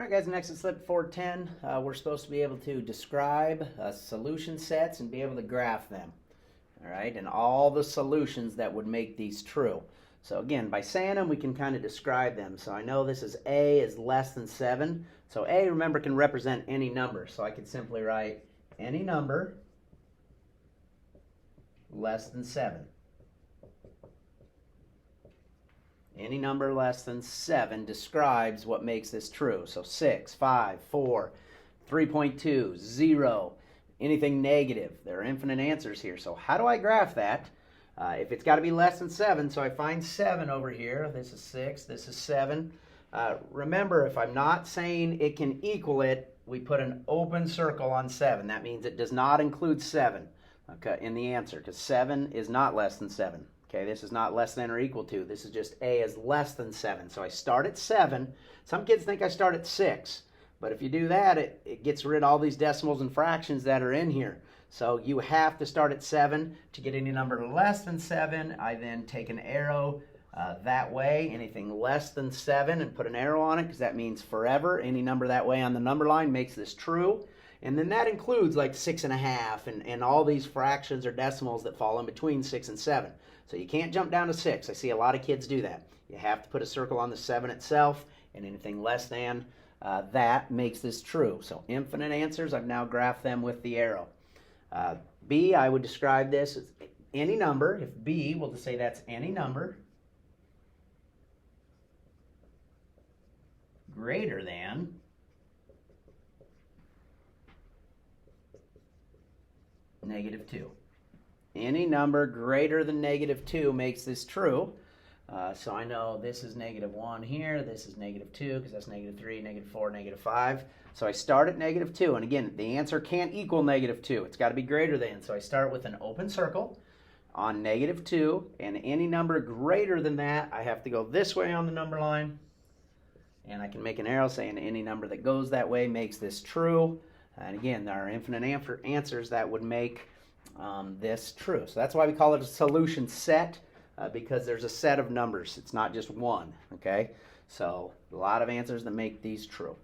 All right, guys, next is Slip 410. We're supposed to be able to describe solution sets and be able to graph them. All right, and all the solutions that would make these true. So again, by saying them, we can kind of describe them. So I know this is A is less than 7. So A, remember, can represent any number. So I could simply write any number less than 7. Any number less than 7 describes what makes this true. So 6, 5, 4, 3.2, 0, anything negative. There are infinite answers here. So how do I graph that? If it's got to be less than 7, so I find 7 over here. This is 6, this is 7. Remember, if I'm not saying it can equal it, we put an open circle on 7. That means it does not include 7 in the answer, because 7 is not less than 7. Okay, this is not less than or equal to. This is just A is less than 7. So I start at 7. Some kids think I start at 6. But if you do that, it gets rid of all these decimals and fractions that are in here. So you have to start at 7. To get any number less than 7, I then take an arrow that way. Anything less than 7 and put an arrow on it, because that means forever. Any number that way on the number line makes this true. And then that includes like 6.5 and all these fractions or decimals that fall in between 6 and 7. So you can't jump down to 6. I see a lot of kids do that. You have to put a circle on the 7 itself, and anything less than that makes this true. So infinite answers, I've now graphed them with the arrow. B, I would describe this as any number. If B, we'll just say that's any number greater than -2. Any number greater than -2 makes this true. So I know this is -1 here, this is -2, because that's -3, -4, -5. So I start at -2, and again, the answer can't equal -2. It's got to be greater than. So I start with an open circle on -2, and any number greater than that, I have to go this way on the number line, and I can make an arrow saying any number that goes that way makes this true. And again, there are infinite answers that would make this true. So that's why we call it a solution set, because there's a set of numbers. It's not just one, okay? So a lot of answers that make these true.